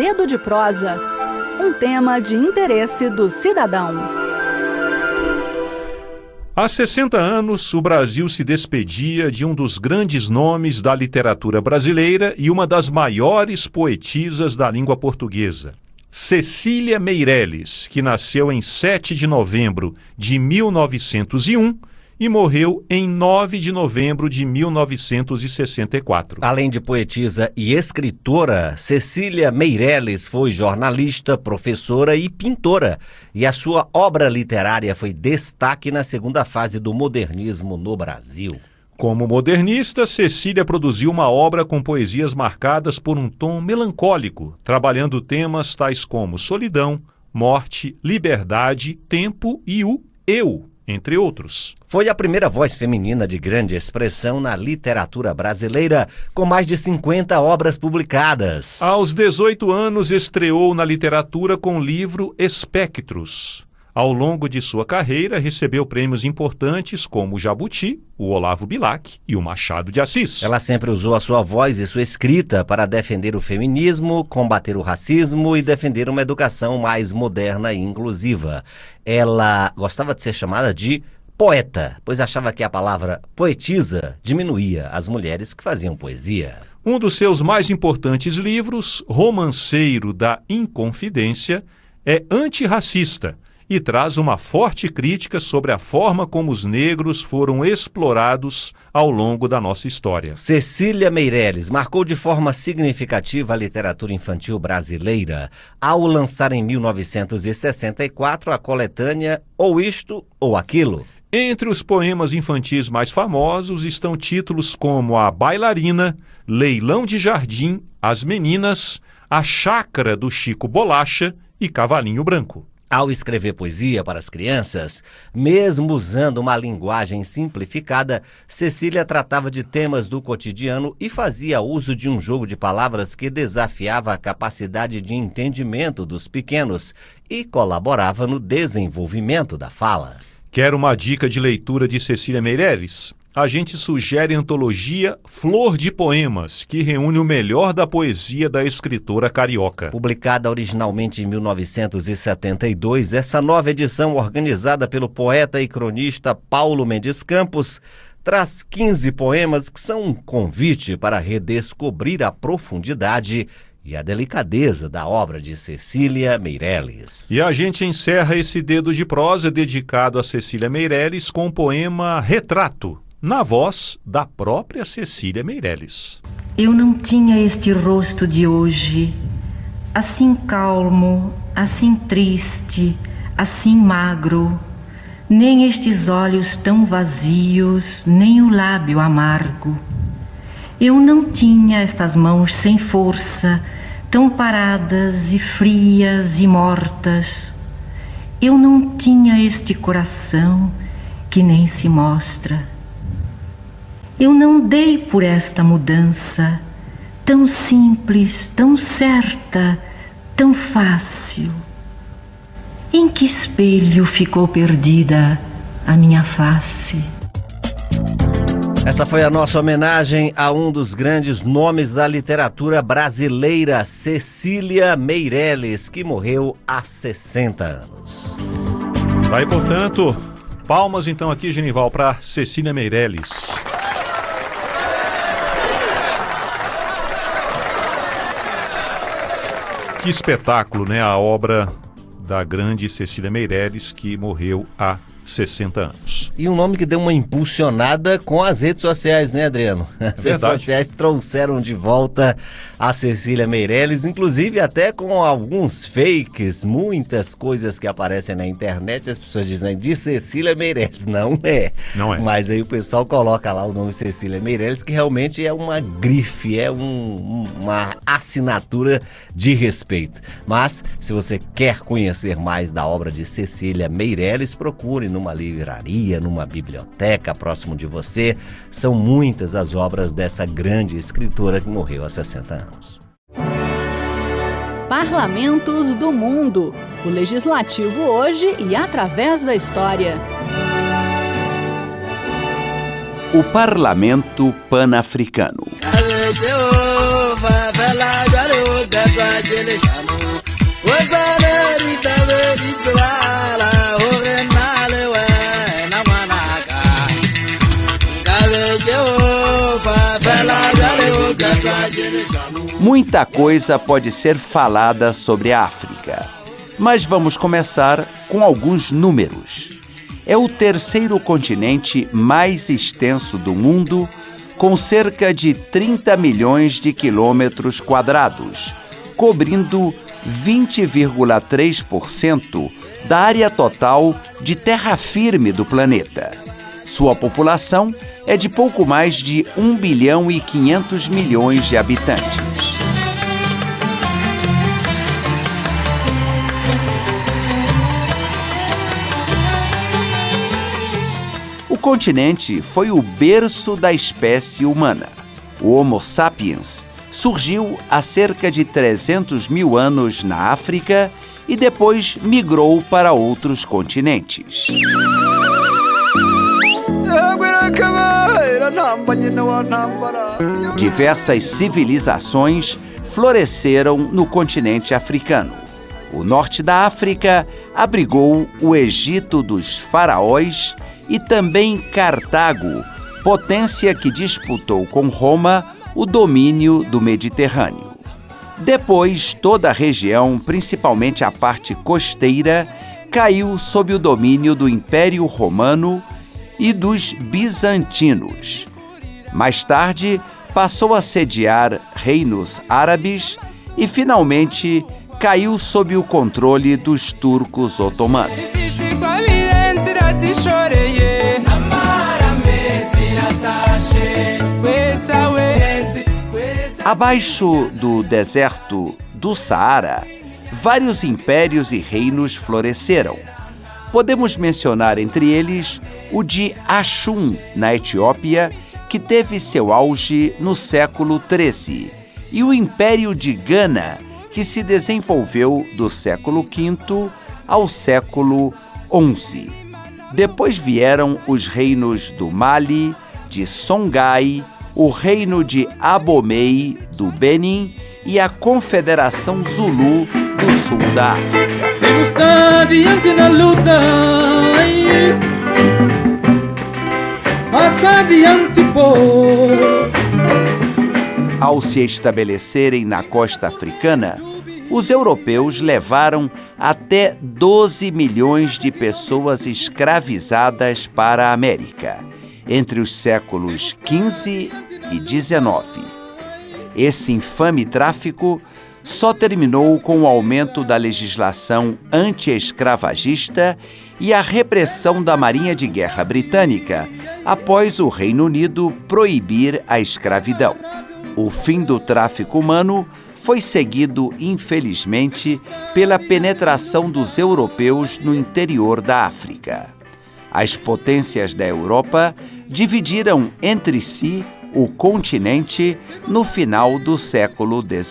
Dedo de Prosa, um tema de interesse do cidadão. Há 60 anos, o Brasil se despedia de um dos grandes nomes da literatura brasileira e uma das maiores poetisas da língua portuguesa. Cecília Meirelles, que nasceu em 7 de novembro de 1901 e morreu em 9 de novembro de 1964. Além de poetisa e escritora, Cecília Meirelles foi jornalista, professora e pintora, e a sua obra literária foi destaque na segunda fase do modernismo no Brasil. Como modernista, Cecília produziu uma obra com poesias marcadas por um tom melancólico, trabalhando temas tais como solidão, morte, liberdade, tempo e o eu, entre outros. Foi a primeira voz feminina de grande expressão na literatura brasileira, com mais de 50 obras publicadas. Aos 18 anos, estreou na literatura com o livro Espectros. Ao longo de sua carreira, recebeu prêmios importantes como o Jabuti, o Olavo Bilac e o Machado de Assis. Ela sempre usou a sua voz e sua escrita para defender o feminismo, combater o racismo e defender uma educação mais moderna e inclusiva. Ela gostava de ser chamada de poeta, pois achava que a palavra poetisa diminuía as mulheres que faziam poesia. Um dos seus mais importantes livros, Romanceiro da Inconfidência, é antirracista e traz uma forte crítica sobre a forma como os negros foram explorados ao longo da nossa história. Cecília Meirelles marcou de forma significativa a literatura infantil brasileira ao lançar em 1964 a coletânea Ou Isto ou Aquilo. Entre os poemas infantis mais famosos estão títulos como A Bailarina, Leilão de Jardim, As Meninas, A Chácara do Chico Bolacha e Cavalinho Branco. Ao escrever poesia para as crianças, mesmo usando uma linguagem simplificada, Cecília tratava de temas do cotidiano e fazia uso de um jogo de palavras que desafiava a capacidade de entendimento dos pequenos e colaborava no desenvolvimento da fala. Quer uma dica de leitura de Cecília Meirelles? A gente sugere a antologia Flor de Poemas, que reúne o melhor da poesia da escritora carioca. Publicada originalmente em 1972, essa nova edição, organizada pelo poeta e cronista Paulo Mendes Campos, traz 15 poemas que são um convite para redescobrir a profundidade e a delicadeza da obra de Cecília Meirelles. E a gente encerra esse Dedo de Prosa dedicado a Cecília Meirelles com o poema Retrato, na voz da própria Cecília Meirelles. Eu não tinha este rosto de hoje, assim calmo, assim triste, assim magro, nem estes olhos tão vazios, nem o lábio amargo. Eu não tinha estas mãos sem força, tão paradas e frias e mortas. Eu não tinha este coração que nem se mostra. Eu não dei por esta mudança, tão simples, tão certa, tão fácil. Em que espelho ficou perdida a minha face? Essa foi a nossa homenagem a um dos grandes nomes da literatura brasileira, Cecília Meirelles, que morreu há 60 anos. Vai, portanto, palmas então aqui, Genival, para Cecília Meirelles. Que espetáculo, né? A obra da grande Cecília Meirelles, que morreu há 60 anos. E um nome que deu uma impulsionada com as redes sociais, né, Adriano? As redes sociais trouxeram de volta a Cecília Meirelles, inclusive até com alguns fakes, muitas coisas que aparecem na internet, as pessoas dizem de Cecília Meirelles. Não é. Não é. Mas aí o pessoal coloca lá o nome Cecília Meirelles, que realmente é uma grife, é uma assinatura de respeito. Mas, se você quer conhecer mais da obra de Cecília Meirelles, procure numa livraria, numa biblioteca próximo de você. São muitas as obras dessa grande escritora que morreu há 60 anos. Parlamentos do Mundo. O Legislativo hoje e através da história. O Parlamento Pan-Africano. Muita coisa pode ser falada sobre a África, mas vamos começar com alguns números. É o terceiro continente mais extenso do mundo, com cerca de 30 milhões de quilômetros quadrados, cobrindo 20,3% da área total de terra firme do planeta. Sua população é de pouco mais de 1 bilhão e 500 milhões de habitantes. O continente foi o berço da espécie humana. O Homo sapiens surgiu há cerca de 300 mil anos na África e depois migrou para outros continentes. Diversas civilizações floresceram no continente africano. O norte da África abrigou o Egito dos faraós e também Cartago, potência que disputou com Roma o domínio do Mediterrâneo. Depois, toda a região, principalmente a parte costeira, caiu sob o domínio do Império Romano e dos bizantinos. Mais tarde, passou a sediar reinos árabes e, finalmente, caiu sob o controle dos turcos otomanos. Abaixo do deserto do Saara, vários impérios e reinos floresceram. Podemos mencionar entre eles o de Axum, na Etiópia, que teve seu auge no século XIII, e o Império de Gana, que se desenvolveu do século V ao século XI. Depois vieram os reinos do Mali, de Songhai, o reino de Abomey, do Benin, e a Confederação Zulu, do sul da África. Ao se estabelecerem na costa africana, os europeus levaram até 12 milhões de pessoas escravizadas para a América, entre os séculos XV e XIX. Esse infame tráfico só terminou com o aumento da legislação anti-escravagista e a repressão da Marinha de Guerra Britânica após o Reino Unido proibir a escravidão. O fim do tráfico humano foi seguido, infelizmente, pela penetração dos europeus no interior da África. As potências da Europa dividiram entre si o continente no final do século XIX.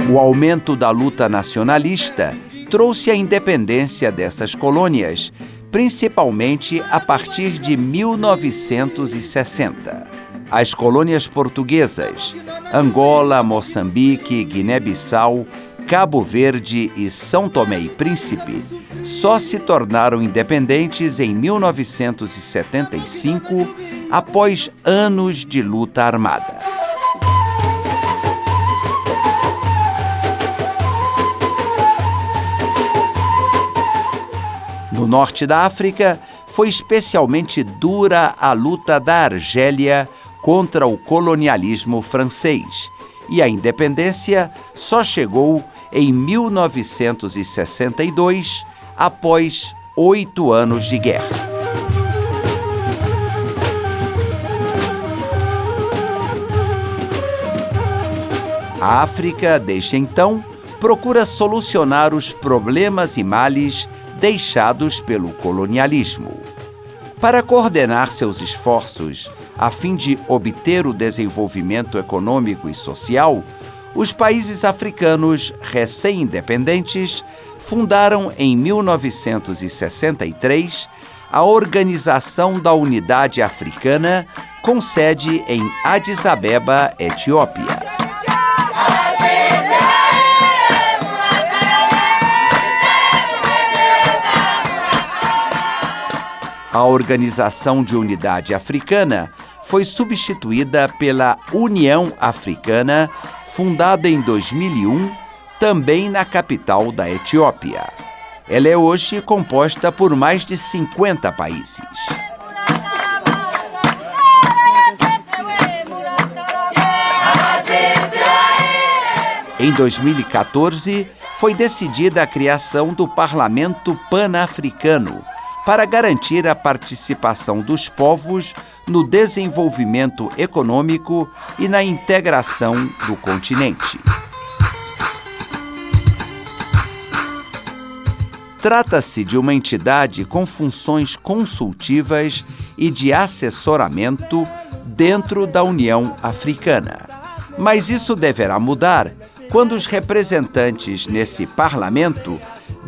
O aumento da luta nacionalista trouxe a independência dessas colônias, principalmente a partir de 1960. As colônias portuguesas, Angola, Moçambique, Guiné-Bissau, Cabo Verde e São Tomé e Príncipe, só se tornaram independentes em 1975, após anos de luta armada. No norte da África, foi especialmente dura a luta da Argélia contra o colonialismo francês, e a independência só chegou em 1962, após 8 anos de guerra. A África, desde então, procura solucionar os problemas e males deixados pelo colonialismo. Para coordenar seus esforços a fim de obter o desenvolvimento econômico e social, os países africanos recém-independentes fundaram em 1963 a Organização da Unidade Africana, com sede em Addis Abeba, Etiópia. A Organização de Unidade Africana foi substituída pela União Africana, fundada em 2001, também na capital da Etiópia. Ela é hoje composta por mais de 50 países. Em 2014, foi decidida a criação do Parlamento Pan-Africano, para garantir a participação dos povos no desenvolvimento econômico e na integração do continente. Trata-se de uma entidade com funções consultivas e de assessoramento dentro da União Africana. Mas isso deverá mudar quando os representantes nesse parlamento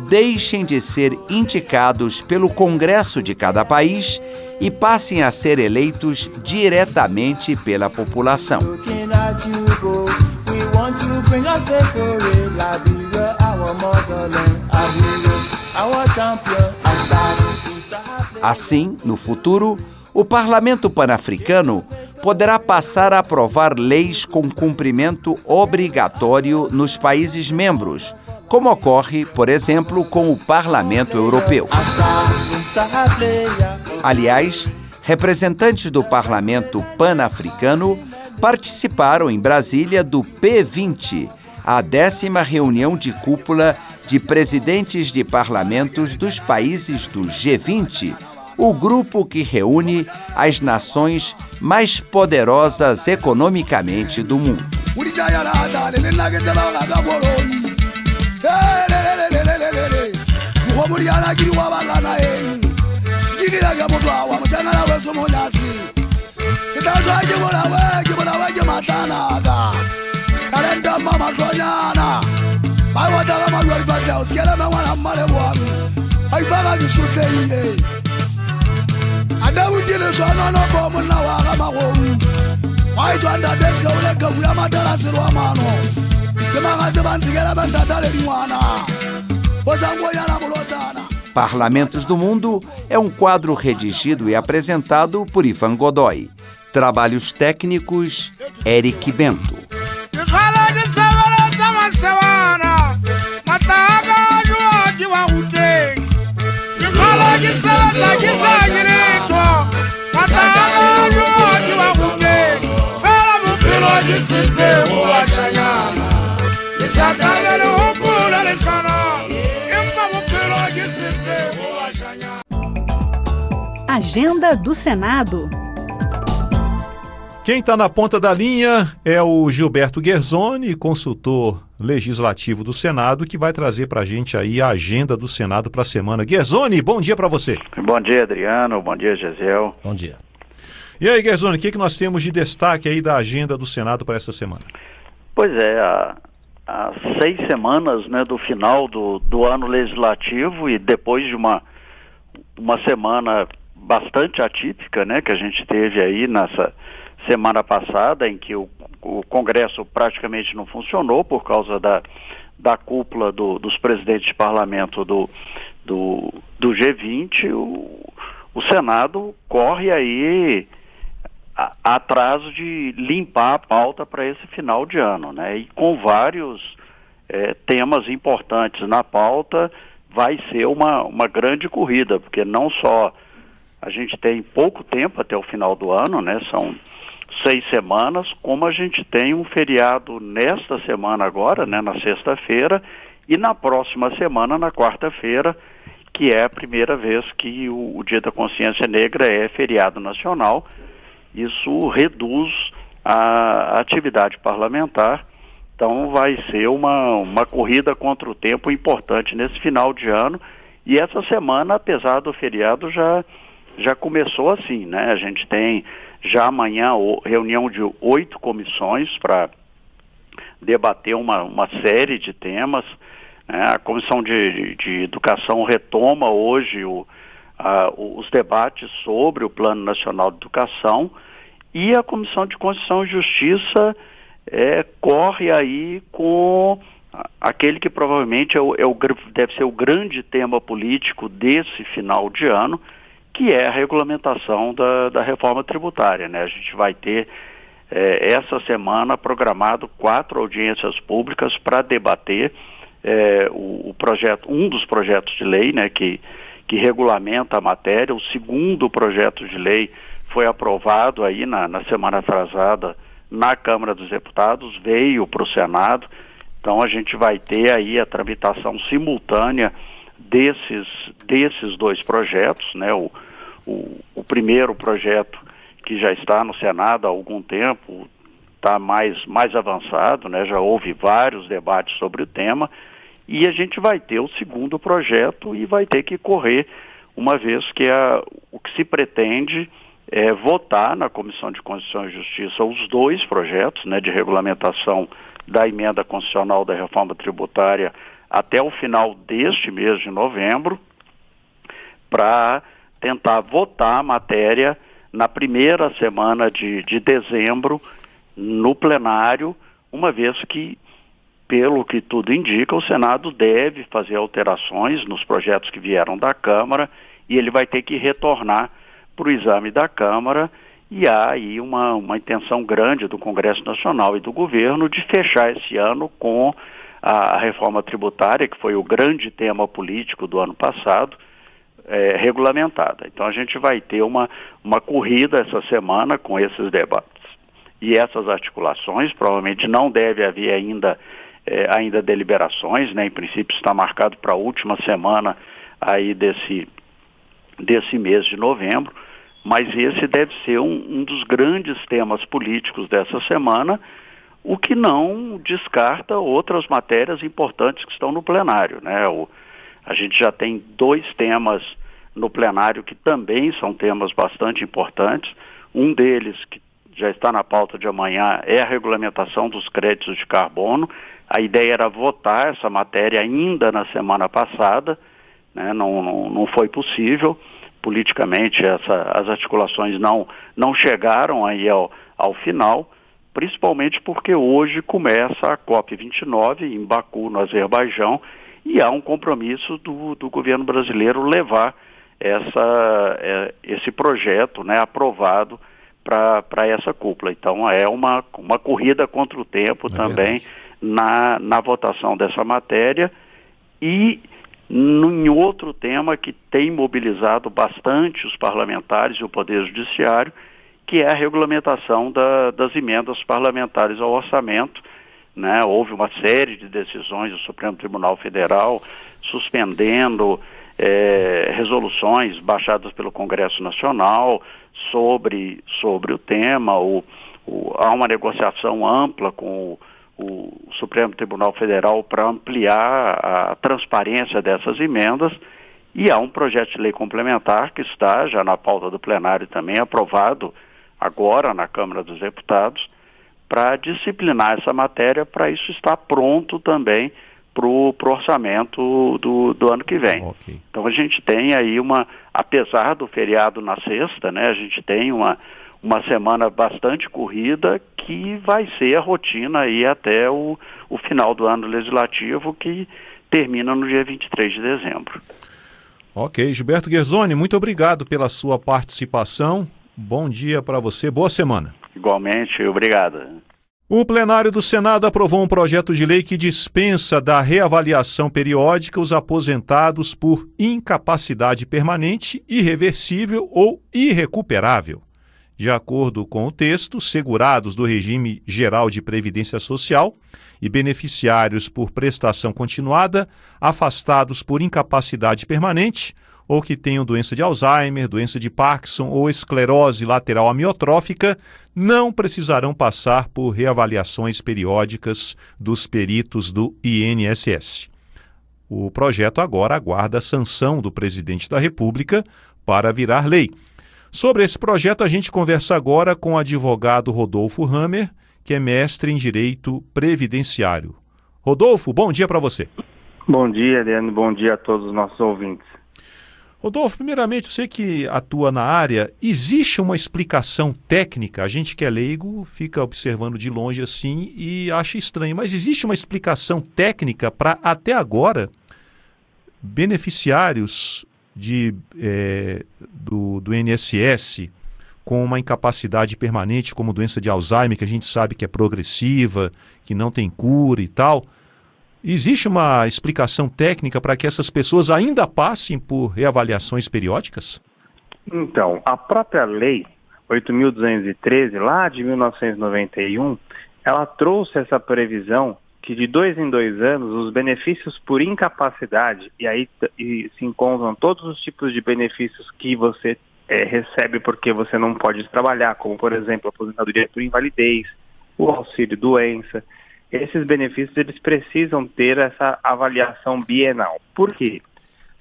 deixem de ser indicados pelo Congresso de cada país e passem a ser eleitos diretamente pela população. Assim, no futuro, o Parlamento Pan-Africano poderá passar a aprovar leis com cumprimento obrigatório nos países membros, como ocorre, por exemplo, com o Parlamento Europeu. Aliás, representantes do Parlamento Pan-Africano participaram em Brasília do P20, a 10ª reunião de cúpula de presidentes de parlamentos dos países do G20, o grupo que reúne as nações mais poderosas economicamente do mundo. Parlamentos do Mundo é um quadro redigido e apresentado por Ivan Godoy. Trabalhos técnicos, Eric Bento. Agenda do Senado. Quem está na ponta da linha é o Gilberto Guerzoni, consultor legislativo do Senado, que vai trazer para a gente aí a agenda do Senado para a semana. Guerzoni, bom dia para você. Bom dia, Adriano. Bom dia, Gesiel. Bom dia. E aí, Guerzoni, o que nós temos de destaque aí da agenda do Senado para essa semana? Pois é, há 6 semanas, né, do final do ano legislativo e depois de uma semana bastante atípica, né, que a gente teve aí nessa semana passada, em que o Congresso praticamente não funcionou por causa da cúpula dos presidentes de parlamento do G20, o Senado corre aí atrás de limpar a pauta para esse final de ano, né? E com vários temas importantes na pauta, vai ser uma grande corrida, porque não só a gente tem pouco tempo até o final do ano, né? São 6 semanas, como a gente tem um feriado nesta semana agora, né? Na sexta-feira, e na próxima semana, na quarta-feira, que é a primeira vez que o Dia da Consciência Negra é feriado nacional. Isso reduz a atividade parlamentar, então vai ser uma corrida contra o tempo importante nesse final de ano. E essa semana, apesar do feriado, já começou assim, né? A gente tem já amanhã reunião de 8 comissões para debater uma série de temas, né? A Comissão de Educação retoma hoje os debates sobre o Plano Nacional de Educação, e a Comissão de Constituição e Justiça corre aí com aquele que provavelmente deve ser o grande tema político desse final de ano, que é a regulamentação da reforma tributária, né? A gente vai ter essa semana programado 4 audiências públicas para debater o projeto, um dos projetos de lei, né, que regulamenta a matéria. O segundo projeto de lei foi aprovado aí na semana atrasada na Câmara dos Deputados, veio para o Senado. Então a gente vai ter aí a tramitação simultânea desses 2 projetos, né? O primeiro projeto, que já está no Senado há algum tempo, está mais avançado, né? Já houve vários debates sobre o tema, e a gente vai ter o segundo projeto e vai ter que correr, uma vez que o que se pretende é votar na Comissão de Constituição e Justiça os 2 projetos, né, de regulamentação da emenda constitucional da reforma tributária até o final deste mês de novembro, para tentar votar a matéria na primeira semana de dezembro no plenário, uma vez que, pelo que tudo indica, o Senado deve fazer alterações nos projetos que vieram da Câmara e ele vai ter que retornar para o exame da Câmara, e há aí uma intenção grande do Congresso Nacional e do governo de fechar esse ano com a reforma tributária, que foi o grande tema político do ano passado, regulamentada. Então a gente vai ter uma corrida essa semana com esses debates e essas articulações. Provavelmente não deve haver ainda deliberações, né? Em princípio está marcado para a última semana aí desse mês de novembro, mas esse deve ser um dos grandes temas políticos dessa semana, o que não descarta outras matérias importantes que estão no plenário, né? A gente já tem 2 temas no plenário que também são temas bastante importantes. Um deles, que já está na pauta de amanhã, é a regulamentação dos créditos de carbono. A ideia era votar essa matéria ainda na semana passada, né? Não foi possível. Politicamente, as articulações não chegaram aí ao final, principalmente porque hoje começa a COP29 em Baku, no Azerbaijão, e há um compromisso do governo brasileiro levar esse projeto, né, aprovado para essa cúpula. Então é uma corrida contra o tempo também na votação dessa matéria. E em outro tema que tem mobilizado bastante os parlamentares e o Poder Judiciário, que é a regulamentação das emendas parlamentares ao orçamento, né? Houve uma série de decisões do Supremo Tribunal Federal suspendendo resoluções baixadas pelo Congresso Nacional sobre o tema. Há uma negociação ampla com o Supremo Tribunal Federal para ampliar a transparência dessas emendas, e há um projeto de lei complementar que está já na pauta do plenário também, aprovado agora na Câmara dos Deputados, para disciplinar essa matéria, para isso estar pronto também para o orçamento do ano que vem. Okay. Então a gente tem aí apesar do feriado na sexta, né, a gente tem uma semana bastante corrida, que vai ser a rotina aí até o final do ano legislativo, que termina no dia 23 de dezembro. Ok, Gilberto Guerzoni, muito obrigado pela sua participação. Bom dia para você, boa semana. Igualmente, obrigado. O plenário do Senado aprovou um projeto de lei que dispensa da reavaliação periódica os aposentados por incapacidade permanente, irreversível ou irrecuperável. De acordo com o texto, segurados do regime geral de previdência social e beneficiários por prestação continuada, afastados por incapacidade permanente ou que tenham doença de Alzheimer, doença de Parkinson ou esclerose lateral amiotrófica, não precisarão passar por reavaliações periódicas dos peritos do INSS. O projeto agora aguarda a sanção do presidente da República para virar lei. Sobre esse projeto, a gente conversa agora com o advogado Rodolfo Hammer, que é mestre em Direito Previdenciário. Rodolfo, bom dia para você. Bom dia, Adriano. Bom dia a todos os nossos ouvintes. Rodolfo, primeiramente, você que atua na área, existe uma explicação técnica? A gente que é leigo fica observando de longe assim e acha estranho, mas existe uma explicação técnica para, até agora, beneficiários do INSS com uma incapacidade permanente, como doença de Alzheimer, que a gente sabe que é progressiva, que não tem cura e tal. Existe uma explicação técnica para que essas pessoas ainda passem por reavaliações periódicas? Então, a própria lei 8.213, lá de 1991, ela trouxe essa previsão que de 2 em 2 anos os benefícios por incapacidade, e aí se encontram todos os tipos de benefícios que você recebe porque você não pode trabalhar, como por exemplo a aposentadoria por invalidez, o auxílio doença. Esses benefícios eles precisam ter essa avaliação bienal. Por quê?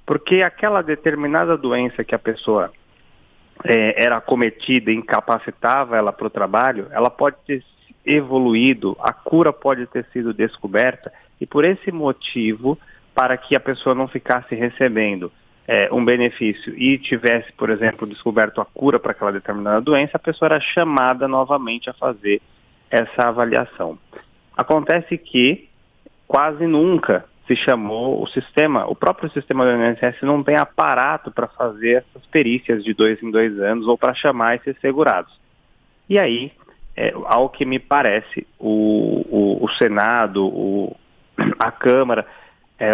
Porque aquela determinada doença que a pessoa era acometida, incapacitava ela para o trabalho, ela pode ter evoluído, a cura pode ter sido descoberta, e por esse motivo, para que a pessoa não ficasse recebendo um benefício e tivesse, por exemplo, descoberto a cura para aquela determinada doença, a pessoa era chamada novamente a fazer essa avaliação. Acontece que quase nunca se chamou o próprio sistema do INSS não tem aparato para fazer essas perícias de 2 em 2 anos ou para chamar esses segurados. E aí, ao que me parece, o Senado, a Câmara,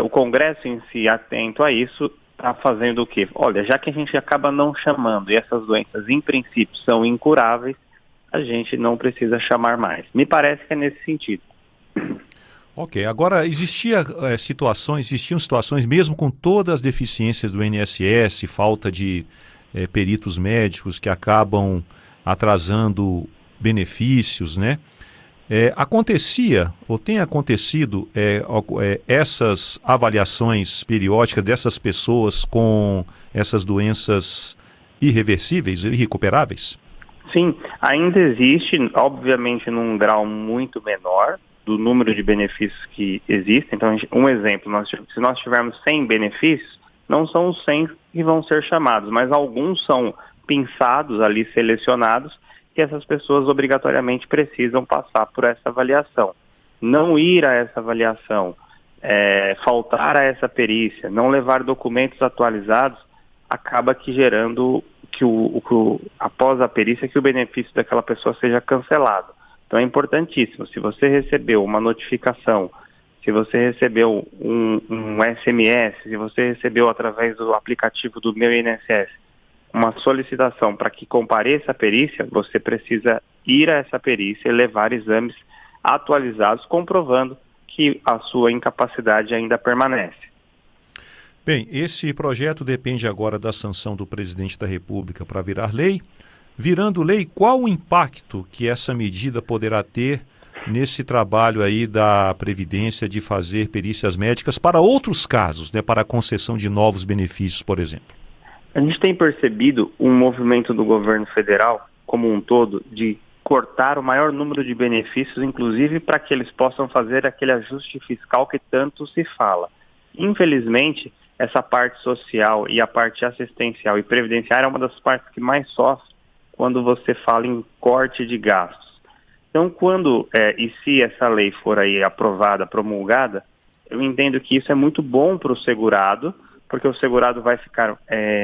o Congresso em si, atento a isso, está fazendo o quê? Olha, já que a gente acaba não chamando e essas doenças em princípio são incuráveis, a gente não precisa chamar mais. Me parece que é nesse sentido. Ok, agora existiam situações, mesmo com todas as deficiências do INSS, falta de peritos médicos que acabam atrasando benefícios, né? Acontecia, ou tem acontecido, essas avaliações periódicas dessas pessoas com essas doenças irreversíveis, irrecuperáveis? Sim, ainda existe, obviamente num grau muito menor do número de benefícios que existem. Então, um exemplo, se nós tivermos 100 benefícios, não são os 100 que vão ser chamados, mas alguns são pinçados ali, selecionados, e essas pessoas obrigatoriamente precisam passar por essa avaliação. Não ir a essa avaliação, faltar a essa perícia, não levar documentos atualizados, acaba que gerando que após a perícia que o benefício daquela pessoa seja cancelado. Então é importantíssimo, se você recebeu uma notificação, se você recebeu um SMS, se você recebeu através do aplicativo do Meu INSS uma solicitação para que compareça à perícia, você precisa ir a essa perícia e levar exames atualizados comprovando que a sua incapacidade ainda permanece. Bem, esse projeto depende agora da sanção do presidente da República para virar lei. Virando lei, qual o impacto que essa medida poderá ter nesse trabalho aí da Previdência de fazer perícias médicas para outros casos, né, para a concessão de novos benefícios, por exemplo? A gente tem percebido um movimento do governo federal, como um todo, de cortar o maior número de benefícios, inclusive para que eles possam fazer aquele ajuste fiscal que tanto se fala. Infelizmente, essa parte social e a parte assistencial e previdenciária é uma das partes que mais sofre quando você fala em corte de gastos. Então, se essa lei for aí aprovada, promulgada, eu entendo que isso é muito bom para o segurado, porque o segurado vai ficar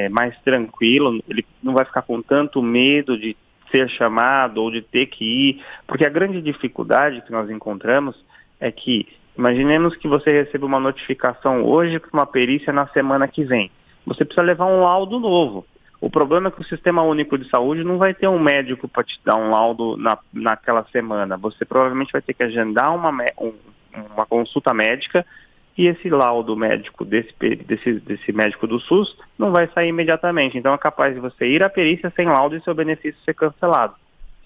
mais tranquilo, ele não vai ficar com tanto medo de ser chamado ou de ter que ir, porque a grande dificuldade que nós encontramos é que, imaginemos que você receba uma notificação hoje para uma perícia na semana que vem. Você precisa levar um laudo novo. O problema é que o Sistema Único de Saúde não vai ter um médico para te dar um laudo naquela semana. Você provavelmente vai ter que agendar uma consulta médica e esse laudo médico desse médico do SUS não vai sair imediatamente. Então é capaz de você ir à perícia sem laudo e seu benefício ser cancelado.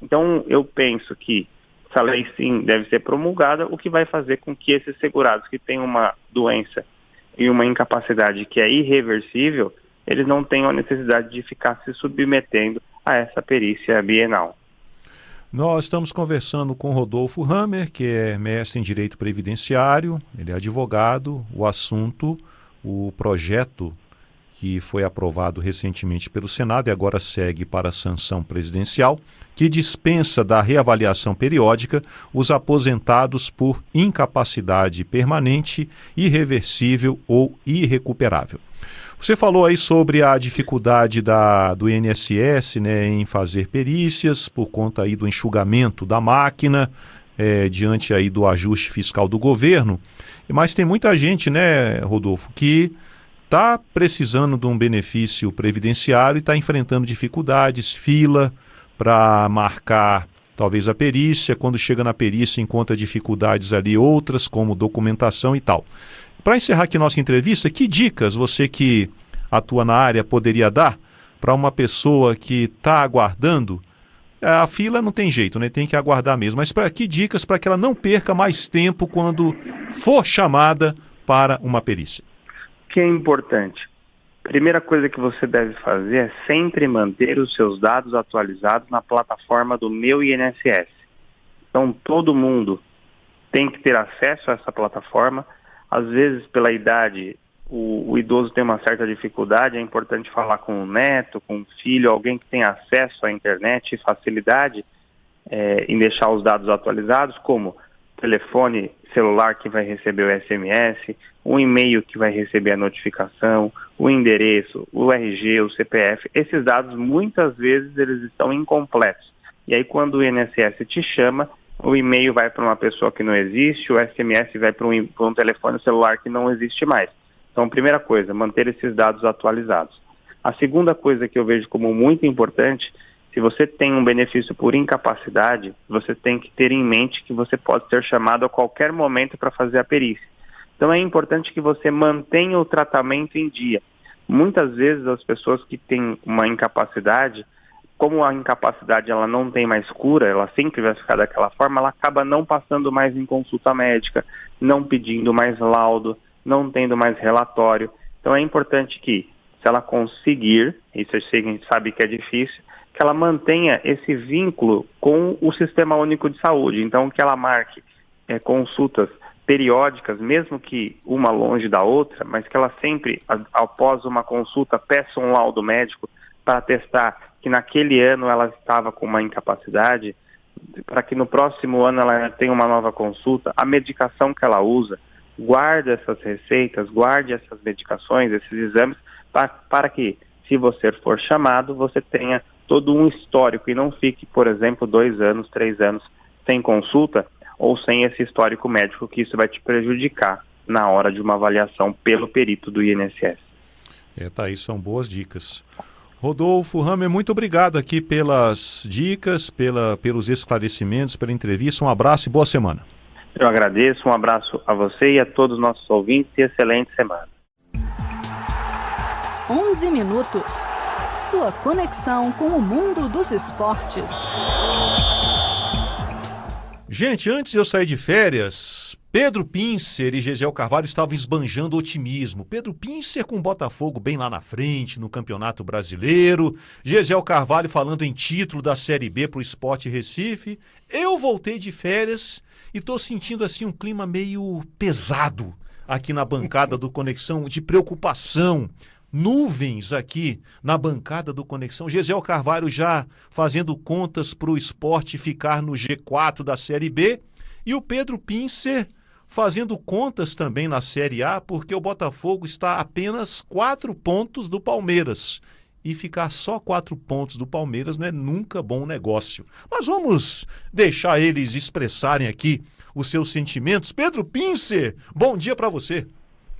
Então eu penso que essa lei sim deve ser promulgada, o que vai fazer com que esses segurados que têm uma doença e uma incapacidade que é irreversível, eles não tenham a necessidade de ficar se submetendo a essa perícia bienal. Nós estamos conversando com Rodolfo Hammer, que é mestre em Direito Previdenciário, ele é advogado. O assunto, o projeto que foi aprovado recentemente pelo Senado e agora segue para a sanção presidencial, que dispensa da reavaliação periódica os aposentados por incapacidade permanente, irreversível ou irrecuperável. Você falou aí sobre a dificuldade do INSS, né, em fazer perícias por conta aí do enxugamento da máquina, diante aí do ajuste fiscal do governo. Mas tem muita gente, né, Rodolfo, que está precisando de um benefício previdenciário e está enfrentando dificuldades, fila para marcar talvez a perícia. Quando chega na perícia encontra dificuldades ali outras, como documentação e tal. Para encerrar aqui nossa entrevista, que dicas você que atua na área poderia dar para uma pessoa que está aguardando? A fila não tem jeito, né? Tem que aguardar mesmo. Mas que dicas para que ela não perca mais tempo quando for chamada para uma perícia? O que é importante? Primeira coisa que você deve fazer é sempre manter os seus dados atualizados na plataforma do Meu INSS. Então, todo mundo tem que ter acesso a essa plataforma. Às vezes, pela idade, o idoso tem uma certa dificuldade, é importante falar com o neto, com o filho, alguém que tenha acesso à internet e facilidade em deixar os dados atualizados, como telefone celular que vai receber o SMS, o e-mail que vai receber a notificação, o endereço, o RG, o CPF. Esses dados, muitas vezes, eles estão incompletos. E aí, quando o INSS te chama, o e-mail vai para uma pessoa que não existe, o SMS vai para um telefone celular que não existe mais. Então, primeira coisa, manter esses dados atualizados. A segunda coisa que eu vejo como muito importante, se você tem um benefício por incapacidade, você tem que ter em mente que você pode ser chamado a qualquer momento para fazer a perícia. Então, é importante que você mantenha o tratamento em dia. Muitas vezes, as pessoas que têm uma incapacidade, como a incapacidade ela não tem mais cura, ela sempre vai ficar daquela forma, ela acaba não passando mais em consulta médica, não pedindo mais laudo, não tendo mais relatório. Então é importante que, se ela conseguir, isso a gente sabe que é difícil, que ela mantenha esse vínculo com o Sistema Único de Saúde. Então que ela marque consultas periódicas, mesmo que uma longe da outra, mas que ela sempre, após uma consulta, peça um laudo médico para testar que naquele ano ela estava com uma incapacidade, para que no próximo ano ela tenha uma nova consulta, a medicação que ela usa, guarde essas receitas, guarde essas medicações, esses exames, para que, se você for chamado, você tenha todo um histórico e não fique, por exemplo, 2 anos, 3 anos sem consulta ou sem esse histórico médico, que isso vai te prejudicar na hora de uma avaliação pelo perito do INSS. Tá aí, são boas dicas. Rodolfo Hammer, muito obrigado aqui pelas dicas, pelos esclarecimentos, pela entrevista. Um abraço e boa semana. Eu agradeço, um abraço a você e a todos os nossos ouvintes e excelente semana. 11 minutos. Sua conexão com o mundo dos esportes. Gente, antes de eu sair de férias, Pedro Pincer e Gesiel Carvalho estavam esbanjando otimismo. Pedro Pincer com o Botafogo bem lá na frente no Campeonato Brasileiro. Gesiel Carvalho falando em título da Série B para o Sport Recife. Eu voltei de férias e estou sentindo assim um clima meio pesado aqui na bancada do Conexão, de preocupação. Nuvens aqui na bancada do Conexão. Gesiel Carvalho já fazendo contas para o Sport ficar no G4 da Série B. E o Pedro Pincer fazendo contas também na Série A, porque o Botafogo está a apenas 4 pontos do Palmeiras. E ficar só 4 pontos do Palmeiras não é nunca bom negócio. Mas vamos deixar eles expressarem aqui os seus sentimentos. Pedro Pincer, bom dia para você.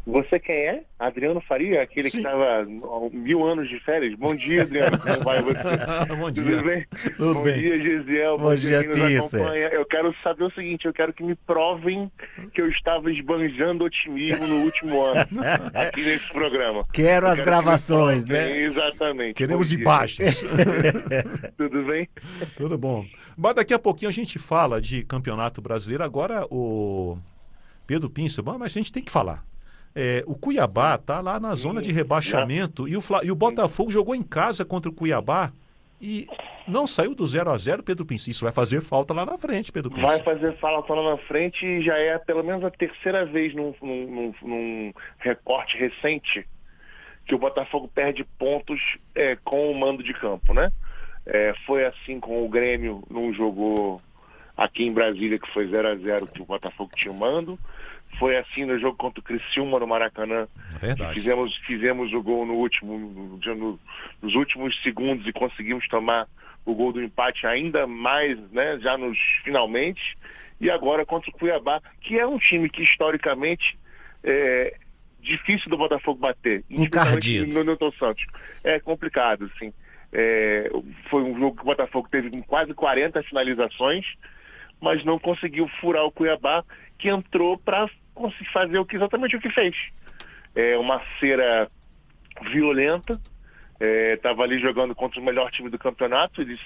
Você quem é? Adriano Faria, aquele Sim. que estava 1000 anos de férias? Bom dia, Adriano. Como vai você? Bom dia. Tudo bem? Tudo Bom bem. dia, Gesiel. Bom dia, quem nos Pincer. acompanha. Eu quero saber o seguinte, eu quero que me provem que eu estava esbanjando otimismo no último ano, aqui nesse programa. Quero Eu as que me gravações, provem. né? Exatamente. Queremos Bom dia. imagens. Tudo bem? Tudo bom. Mas daqui a pouquinho a gente fala de Campeonato Brasileiro. Agora o Pedro Pincer, bom, mas a gente tem que falar. O Cuiabá está lá na zona de rebaixamento e o Botafogo jogou em casa contra o Cuiabá e não saiu do 0-0, Pedro Pincer. Isso vai fazer falta lá na frente, Pedro Pincer. Vai fazer falta lá na frente e já é pelo menos a terceira vez num recorte recente que o Botafogo perde pontos com o mando de campo, né? Foi assim com o Grêmio num jogo aqui em Brasília, que foi 0-0, que o Botafogo tinha o mando. Foi assim no jogo contra o Criciúma no Maracanã. Verdade. Fizemos o gol nos últimos segundos e conseguimos tomar o gol do empate ainda mais, né, já nos finalmente. E agora contra o Cuiabá, que é um time que historicamente é difícil do Botafogo bater. Encardido. No Newton Santos. É complicado, assim. Foi um jogo que o Botafogo teve quase 40 finalizações, mas não conseguiu furar o Cuiabá, que entrou para conseguir fazer exatamente o que fez. Uma cera violenta, estava ali jogando contra o melhor time do campeonato, eles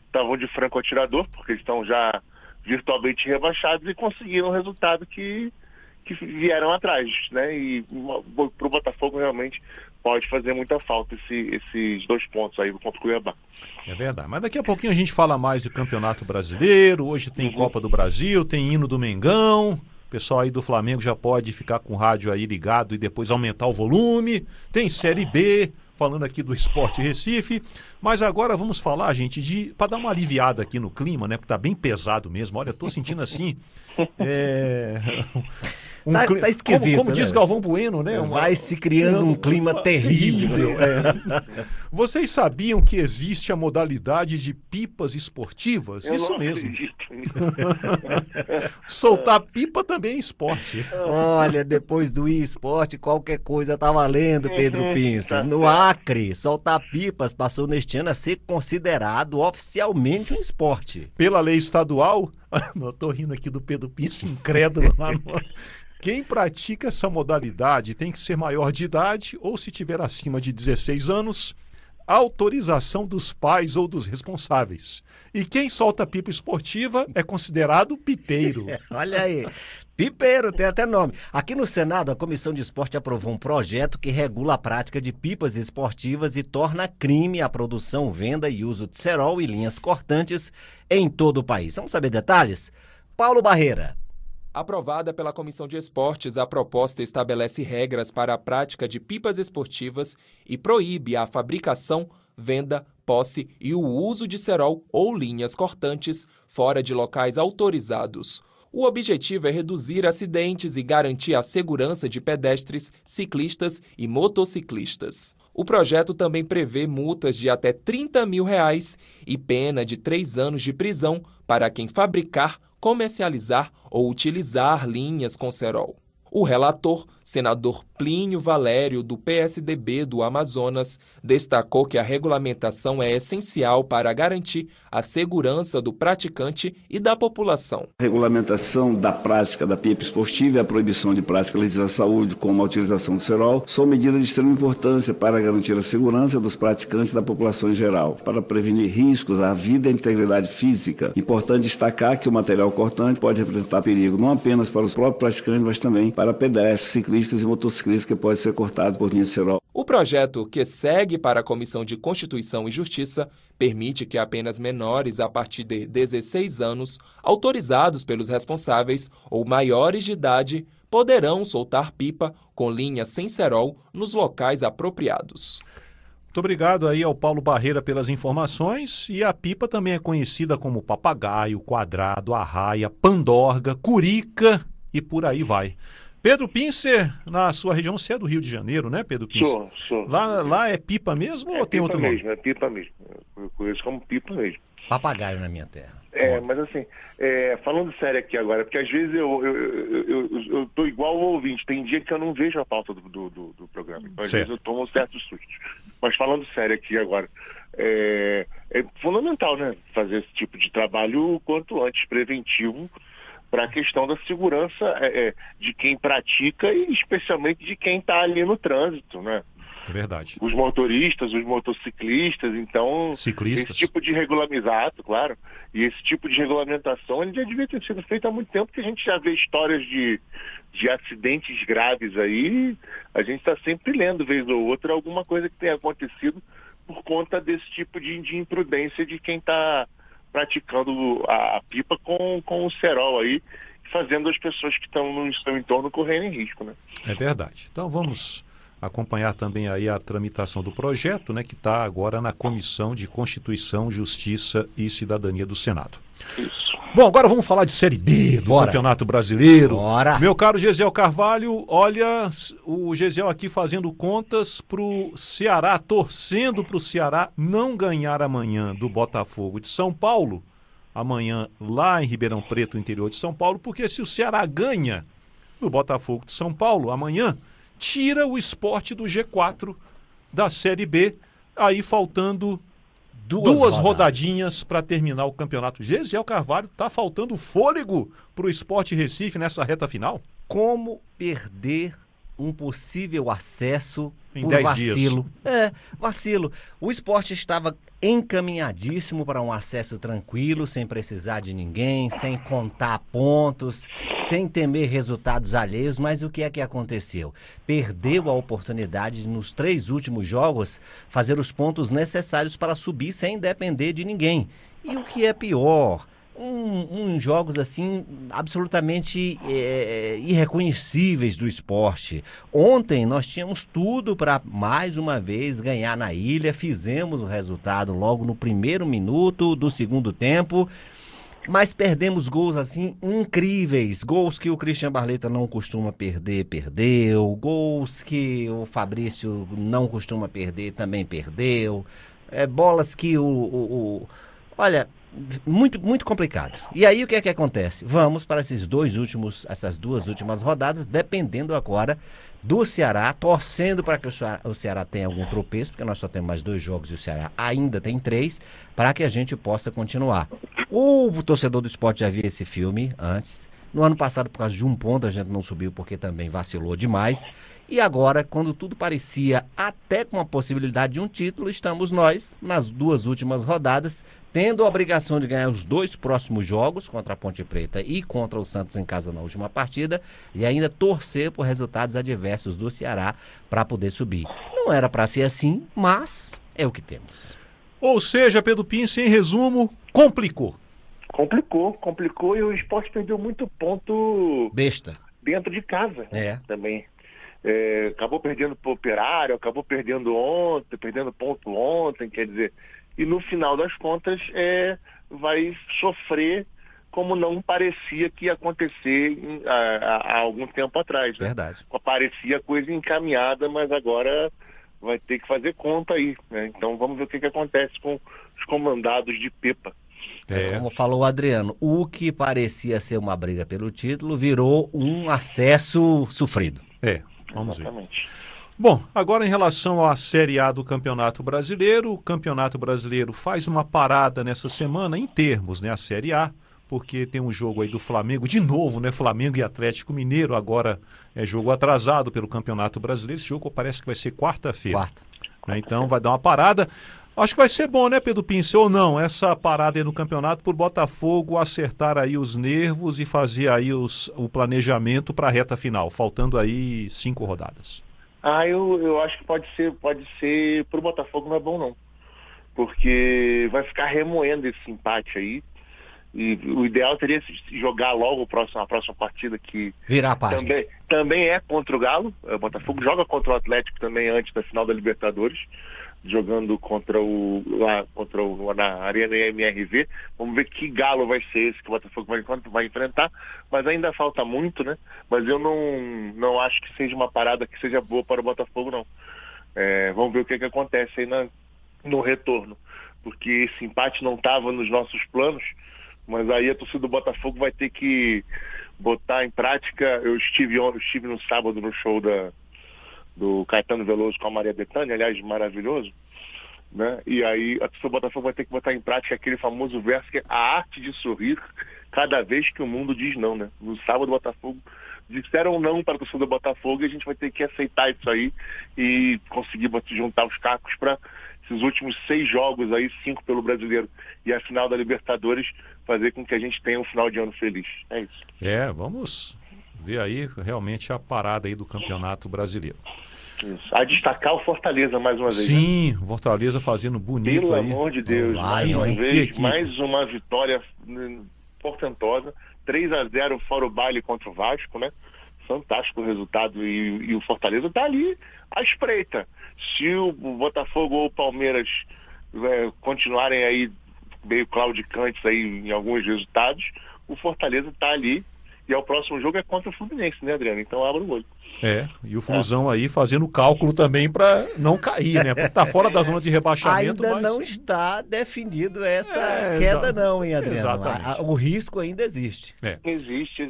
estavam de franco atirador, porque eles estão já virtualmente rebaixados e conseguiram o resultado que vieram atrás, né? E para o Botafogo realmente pode fazer muita falta esses 2 pontos aí contra o Cuiabá. É verdade. Mas daqui a pouquinho a gente fala mais do Campeonato Brasileiro. Hoje tem Copa do Brasil, tem hino do Mengão. O pessoal aí do Flamengo já pode ficar com o rádio aí ligado e depois aumentar o volume. Tem Série B, falando aqui do Sport Recife. Mas agora vamos falar, gente, para dar uma aliviada aqui no clima, né? Porque tá bem pesado mesmo. Olha, eu tô sentindo assim... Tá esquisito, como né? diz Galvão Bueno, né? Vai se criando um clima terrível. Vocês sabiam que existe a modalidade de pipas esportivas? Eu Isso não mesmo. acredito nisso. Soltar pipa também é esporte. Olha, depois do esporte, qualquer coisa tá valendo, Pedro Pinça. Tá No certo. Acre, soltar pipas passou neste ano a ser considerado oficialmente um esporte. Pela lei estadual, eu tô rindo aqui do Pedro Pinça, incrédulo lá no... Quem pratica essa modalidade tem que ser maior de idade ou, se tiver acima de 16 anos, autorização dos pais ou dos responsáveis. E quem solta pipa esportiva é considerado pipeiro. Olha aí, pipeiro, tem até nome. Aqui no Senado, a Comissão de Esporte aprovou um projeto que regula a prática de pipas esportivas e torna crime a produção, venda e uso de cerol e linhas cortantes em todo o país. Vamos saber detalhes? Paulo Barreira. Aprovada pela Comissão de Esportes, a proposta estabelece regras para a prática de pipas esportivas e proíbe a fabricação, venda, posse e o uso de cerol ou linhas cortantes fora de locais autorizados. O objetivo é reduzir acidentes e garantir a segurança de pedestres, ciclistas e motociclistas. O projeto também prevê multas de até R$30 mil e pena de 3 anos de prisão para quem fabricar, comercializar ou utilizar linhas com cerol. O relator, senador Plínio Valério, do PSDB do Amazonas, destacou que a regulamentação é essencial para garantir a segurança do praticante e da população. A regulamentação da prática da pipa esportiva e a proibição de prática lesiva à saúde, como a utilização do cerol, são medidas de extrema importância para garantir a segurança dos praticantes e da população em geral, para prevenir riscos à vida e à integridade física. Importante destacar que o material cortante pode representar perigo não apenas para os próprios praticantes, mas também para pedestres, ciclistas e motociclistas que podem ser cortados por linha de cerol. O projeto, que segue para a Comissão de Constituição e Justiça, permite que apenas menores a partir de 16 anos, autorizados pelos responsáveis ou maiores de idade, poderão soltar pipa com linha sem cerol nos locais apropriados. Muito obrigado aí ao Paulo Barreira pelas informações. E a pipa também é conhecida como papagaio, quadrado, arraia, pandorga, curica e por aí vai. Pedro Pincer, na sua região, você é do Rio de Janeiro, né, Pedro Pincer? Sou. Lá é pipa mesmo ou tem outro nome? É pipa mesmo. Eu conheço como pipa mesmo. Papagaio na minha terra. Mas assim, falando sério aqui agora, porque às vezes eu tô igual ao ouvinte, tem dia que eu não vejo a pauta do programa, então às vezes eu tomo certos sustos. Mas falando sério aqui agora, é fundamental, né, fazer esse tipo de trabalho o quanto antes, preventivo, para a questão da segurança de quem pratica e especialmente de quem está ali no trânsito, né? É verdade. Os motoristas, os motociclistas, então... Ciclistas. Esse tipo de regulamentação, claro. E esse tipo de regulamentação, ele já devia ter sido feito há muito tempo, porque a gente já vê histórias de acidentes graves aí. A gente está sempre lendo, vez ou outra, alguma coisa que tenha acontecido por conta desse tipo de imprudência de quem está praticando a pipa com o cerol aí, fazendo as pessoas que estão no seu entorno correrem risco, né? É verdade. Então vamos acompanhar também aí a tramitação do projeto, né, que está agora na Comissão de Constituição, Justiça e Cidadania do Senado. Isso. Bom, agora vamos falar de Série B do Campeonato Brasileiro. Bora. Meu caro Gesiel Carvalho, olha o Gesiel aqui fazendo contas pro Ceará, torcendo pro Ceará não ganhar amanhã do Botafogo de São Paulo, amanhã lá em Ribeirão Preto, interior de São Paulo, porque se o Ceará ganha do Botafogo de São Paulo amanhã, tira o Sport do G4 da Série B, aí faltando duas rodadinhas para terminar o campeonato. Gesiel Carvalho, tá faltando fôlego para o Sport Recife nessa reta final? Como perder um possível acesso Em por 10 vacilo? dias. Vacilo. O Sport estava encaminhadíssimo para um acesso tranquilo, sem precisar de ninguém, sem contar pontos, sem temer resultados alheios, mas o que é que aconteceu? Perdeu a oportunidade de, nos 3 últimos jogos, fazer os pontos necessários para subir sem depender de ninguém. E o que é pior, jogos assim absolutamente irreconhecíveis do esporte. Ontem nós tínhamos tudo para mais uma vez ganhar na ilha, fizemos o resultado logo no primeiro minuto do segundo tempo, mas perdemos gols assim incríveis, gols que o Christian Barleta não costuma perder, perdeu, gols que o Fabrício não costuma perder, também perdeu, bolas que olha, muito, muito complicado. E aí o que é que acontece? Vamos para essas 2 últimas rodadas, dependendo agora do Ceará, torcendo para que o Ceará tenha algum tropeço, porque nós só temos mais 2 jogos e o Ceará ainda tem 3, para que a gente possa continuar. O torcedor do Sport já viu esse filme antes. No ano passado, por causa de um ponto, a gente não subiu porque também vacilou demais. E agora, quando tudo parecia até com a possibilidade de um título, estamos nós, nas 2 últimas rodadas, tendo a obrigação de ganhar os 2 próximos jogos, contra a Ponte Preta e contra o Santos em casa na última partida, e ainda torcer por resultados adversos do Ceará para poder subir. Não era para ser assim, mas é o que temos. Ou seja, Pedro Pince, em resumo, complicou. Complicou e o Sport perdeu muito ponto Besta. dentro de casa também. Acabou perdendo pro Operário, acabou perdendo ponto ontem, quer dizer, e no final das contas vai sofrer como não parecia que ia acontecer há algum tempo atrás. Né? Verdade. Parecia coisa encaminhada, mas agora vai ter que fazer conta aí. Né? Então vamos ver o que acontece com os comandados de Pepa. Como falou o Adriano, o que parecia ser uma briga pelo título virou um acesso sofrido. Vamos Exatamente. ver. Bom, agora em relação à Série A do Campeonato Brasileiro, o Campeonato Brasileiro faz uma parada nessa semana em termos, né, a Série A, porque tem um jogo aí do Flamengo, de novo, né, Flamengo e Atlético Mineiro, agora é jogo atrasado pelo Campeonato Brasileiro, esse jogo parece que vai ser quarta-feira. Né, então vai dar uma parada. Acho que vai ser bom, né, Pedro Pince, ou não, essa parada aí no campeonato por Botafogo acertar aí os nervos e fazer aí o planejamento para a reta final, faltando aí 5 rodadas. Eu acho que pode ser pro Botafogo não é bom não, porque vai ficar remoendo esse empate aí, e o ideal seria jogar logo a próxima partida, que virar a página. Também é contra o Galo. O Botafogo joga contra o Atlético também antes da final da Libertadores, jogando na Arena MRV. Vamos ver que Galo vai ser esse que o Botafogo vai enfrentar, mas ainda falta muito, né? Mas eu não acho que seja uma parada que seja boa para o Botafogo, não. Vamos ver o que acontece aí no retorno, porque esse empate não estava nos nossos planos, mas aí a torcida do Botafogo vai ter que botar em prática. Eu estive no sábado no show do Caetano Veloso com a Maria Bethânia, aliás, maravilhoso, né? E aí a torcida do Botafogo vai ter que botar em prática aquele famoso verso que é a arte de sorrir cada vez que o mundo diz não, né? No sábado o Botafogo disseram não para a torcida do Botafogo e a gente vai ter que aceitar isso aí e conseguir juntar os cacos para esses últimos 6 jogos aí, 5 pelo Brasileiro e a final da Libertadores, fazer com que a gente tenha um final de ano feliz. É isso. Vamos ver aí realmente a parada aí do Campeonato Brasileiro. Isso. A destacar o Fortaleza mais uma vez. Sim, né? Fortaleza fazendo bonito. Pelo aí. Amor de Deus, mais uma vitória portentosa, 3-0 fora o baile contra o Vasco, né? fantástico o resultado e o Fortaleza está ali à espreita. Se o Botafogo ou o Palmeiras continuarem aí meio claudicantes aí em alguns resultados, o Fortaleza está ali e o próximo jogo é contra o Fluminense, né, Adriano? Então abra o olho. E o Flusão aí fazendo cálculo também para não cair, né? Porque tá fora da zona de rebaixamento. Ainda não está definido essa queda não, hein, Adriano? Exatamente. O risco ainda existe. Existe.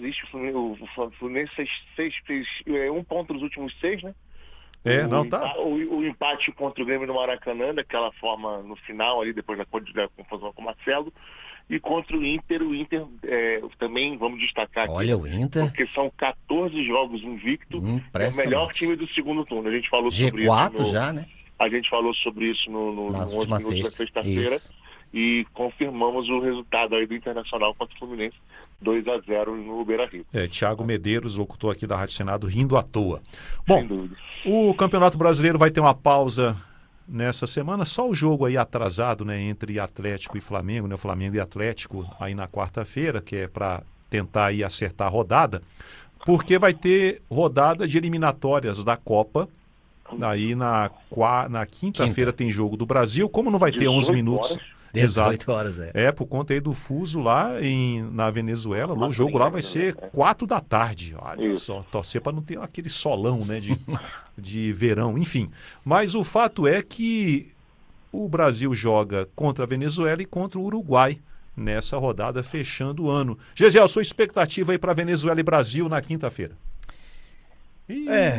O Fluminense fez 1 ponto nos últimos 6, né? O empate contra o Grêmio no Maracanã, daquela forma no final ali, depois da confusão com o Marcelo. E contra o Inter também vamos destacar aqui. Olha o Inter. Porque são 14 jogos invicto. É o melhor time do segundo turno. A gente falou sobre G4 isso. já, né? A gente falou sobre isso na última sexta-feira. E confirmamos o resultado aí do Internacional contra o Fluminense, 2-0 no Beira-Rio. Thiago Medeiros, locutor aqui da Rádio Senado, rindo à toa. Bom, o Campeonato Brasileiro vai ter uma pausa nessa semana, só o jogo aí atrasado, né, entre Atlético e Flamengo, né, Flamengo e Atlético aí na quarta-feira, que é para tentar aí acertar a rodada, porque vai ter rodada de eliminatórias da Copa. Aí na quinta-feira tem jogo do Brasil, como não vai ter 11 minutos. 18 horas, por conta aí do fuso lá na Venezuela, o jogo lá vai ser 4 da tarde. Olha só, torcer para não ter aquele solão, né, de verão, enfim. Mas o fato é que o Brasil joga contra a Venezuela e contra o Uruguai nessa rodada fechando o ano. Gesiel, sua expectativa aí para Venezuela e Brasil na quinta-feira?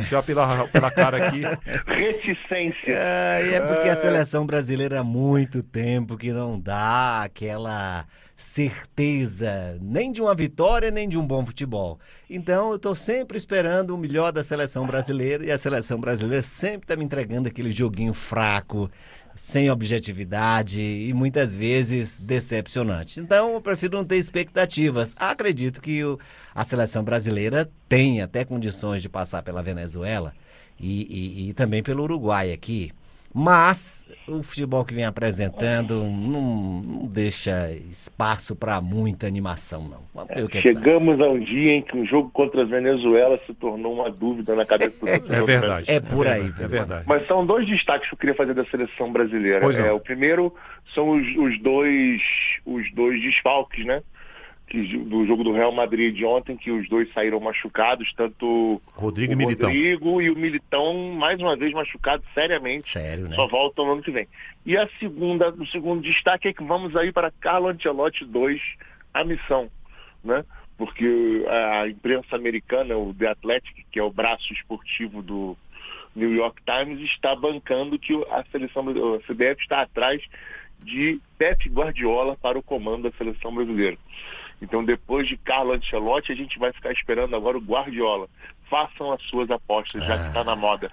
Já pela cara aqui. Reticência. É porque a seleção brasileira há muito tempo que não dá aquela certeza nem de uma vitória, nem de um bom futebol. Então eu estou sempre esperando o melhor da seleção brasileira e a seleção brasileira sempre está me entregando aquele joguinho fraco, sem objetividade e muitas vezes decepcionante. Então eu prefiro não ter expectativas. Acredito que a seleção brasileira tem até condições de passar pela Venezuela e também pelo Uruguai aqui. Mas o futebol que vem apresentando não deixa espaço para muita animação, não. Vamos ver o que Chegamos a um dia em que um jogo contra a Venezuela se tornou uma dúvida na cabeça do É verdade. É por aí. É verdade. Mas são 2 destaques que eu queria fazer da seleção brasileira. O primeiro são os dois desfalques, né? Do jogo do Real Madrid de ontem, que os dois saíram machucados, tanto Rodrigo e o Militão, mais uma vez machucado seriamente. Sério, né? Só voltam no ano que vem. E o segundo destaque é que vamos aí para Carlo Ancelotti 2, a missão, né? Porque a imprensa americana, o The Athletic, que é o braço esportivo do New York Times, está bancando que a CBF está atrás de Pep Guardiola para o comando da seleção brasileira. Então, depois de Carlo Ancelotti, a gente vai ficar esperando agora o Guardiola. Façam as suas apostas, já que está na moda.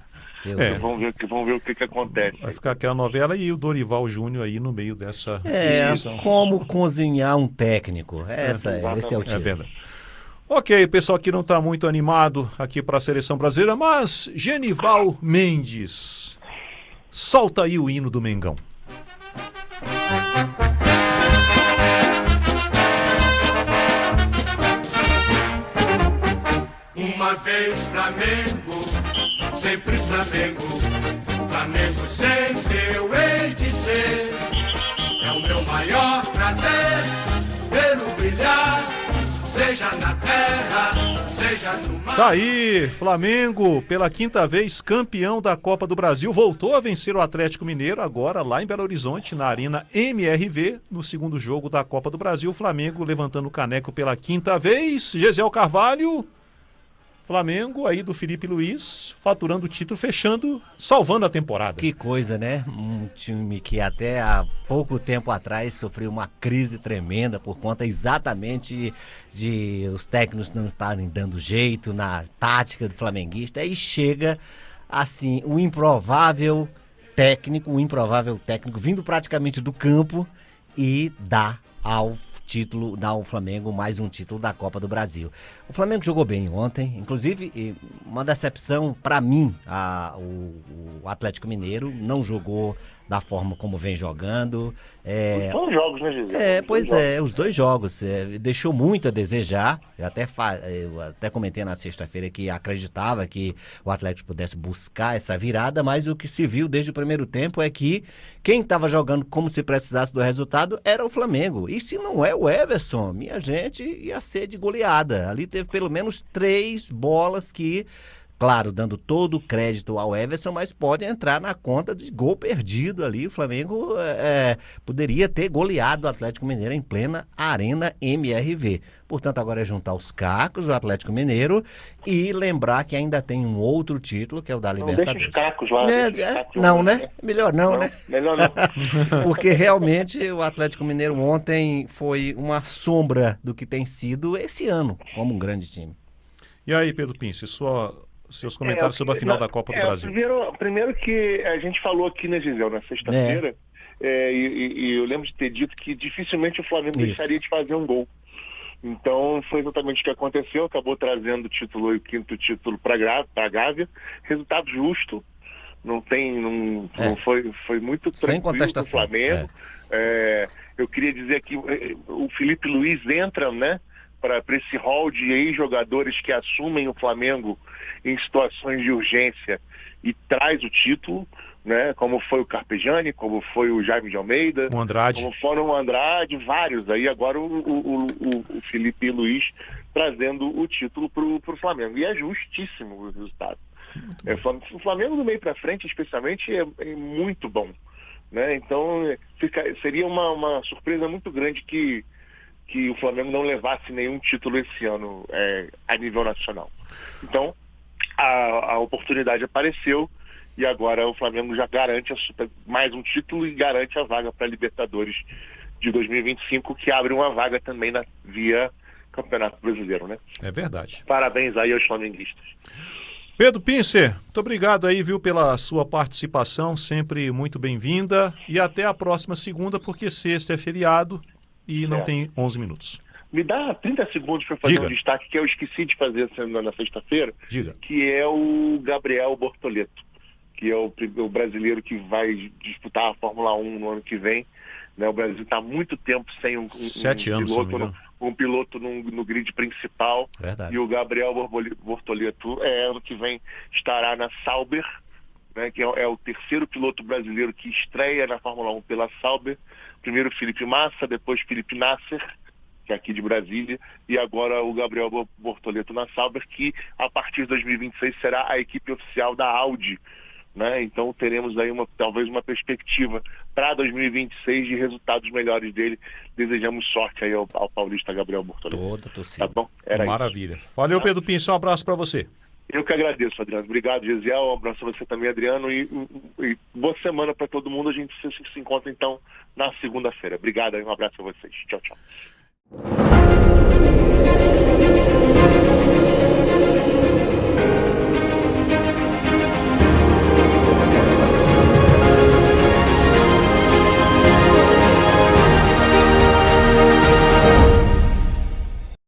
Vamos ver o que acontece. Vai ficar aquela novela e o Dorival Júnior aí no meio dessa discussão. Como cozinhar um técnico. Esse é o título. É verdade. Ok, o pessoal aqui não está muito animado aqui para a seleção brasileira, mas Genival Mendes, solta aí o hino do Mengão. Uma vez Flamengo, sempre Flamengo, Flamengo sempre eu hei de ser. É o meu maior prazer vê-lo brilhar, seja na terra, seja no mar. Tá aí, Flamengo, pela quinta vez campeão da Copa do Brasil, voltou a vencer o Atlético Mineiro, agora lá em Belo Horizonte, na Arena MRV, no segundo jogo da Copa do Brasil. O Flamengo levantando o caneco pela quinta vez. Gesiel Carvalho, Flamengo aí do Felipe Luiz, faturando o título, salvando a temporada. Que coisa, né? Um time que até há pouco tempo atrás sofreu uma crise tremenda por conta exatamente de os técnicos não estarem dando jeito na tática do flamenguista. E chega, assim, um improvável técnico vindo praticamente do campo e dá ao Flamengo mais um título da Copa do Brasil. O Flamengo jogou bem ontem, inclusive uma decepção para mim, o Atlético Mineiro não jogou da forma como vem jogando. Os dois jogos, né, Gisele? Os dois jogos. Deixou muito a desejar. Eu até comentei na sexta-feira que acreditava que o Atlético pudesse buscar essa virada, mas o que se viu desde o primeiro tempo é que quem estava jogando como se precisasse do resultado era o Flamengo. E se não é o Everson, minha gente, ia ser de goleada. Ali teve pelo menos 3 bolas que, claro, dando todo o crédito ao Everson, mas pode entrar na conta de gol perdido ali. O Flamengo poderia ter goleado o Atlético Mineiro em plena Arena MRV. Portanto, agora é juntar os cacos do Atlético Mineiro e lembrar que ainda tem um outro título, que é o da Libertadores. Deixa os cacos lá. Não, né? Melhor não, né? Melhor não. Porque realmente o Atlético Mineiro ontem foi uma sombra do que tem sido esse ano como um grande time. E aí, Pedro Pince, seus comentários sobre a final da Copa do Brasil. Primeiro que a gente falou aqui, né, Gisele, na sexta-feira, e eu lembro de ter dito que dificilmente o Flamengo deixaria de fazer um gol. Então foi exatamente o que aconteceu, acabou trazendo o título e o 5º título para a Gávea, resultado justo, não foi muito tranquilo para o Flamengo. Eu queria dizer que o Felipe Luiz entra, né, para esse hall de ex-jogadores que assumem o Flamengo em situações de urgência e traz o título, né? Como foi o Carpegiani, como foi o Jaime de Almeida, o Andrade. Como foram o Andrade, vários. Aí agora o Felipe Luiz trazendo o título para o Flamengo. E é justíssimo o resultado. O Flamengo do meio para frente, especialmente, é muito bom, né? Então seria uma surpresa muito grande que o Flamengo não levasse nenhum título esse ano a nível nacional. Então, a oportunidade apareceu e agora o Flamengo já garante mais um título e garante a vaga para a Libertadores de 2025, que abre uma vaga também via Campeonato Brasileiro, né? É verdade. Parabéns aí aos flamenguistas. Pedro Pince, muito obrigado aí, viu, pela sua participação, sempre muito bem-vinda, e até a próxima segunda, porque sexta é feriado e não tem 11 minutos. Me dá 30 segundos para fazer um destaque que eu esqueci de fazer na sexta-feira, que é o Gabriel Bortoleto, que é o brasileiro que vai disputar a Fórmula 1 no ano que vem. Né? O Brasil está há muito tempo sem um piloto no grid principal. Verdade. E o Gabriel Bortoleto, ano que vem, estará na Sauber, né? Que é o terceiro piloto brasileiro que estreia na Fórmula 1 pela Sauber. Primeiro Felipe Massa, depois Felipe Nasser, que é aqui de Brasília, e agora o Gabriel Bortoleto na Sauber, que a partir de 2026 será a equipe oficial da Audi, né? Então teremos aí talvez uma perspectiva para 2026 de resultados melhores dele. Desejamos sorte aí ao paulista Gabriel Bortoleto. Toda torcida. Tá bom? Maravilha. Valeu, Pedro Pince, um abraço para você. Eu que agradeço, Adriano. Obrigado, Gesiel. Um abraço a você também, Adriano. E boa semana para todo mundo. A gente se encontra, então, na segunda-feira. Obrigado. Um abraço a vocês. Tchau, tchau.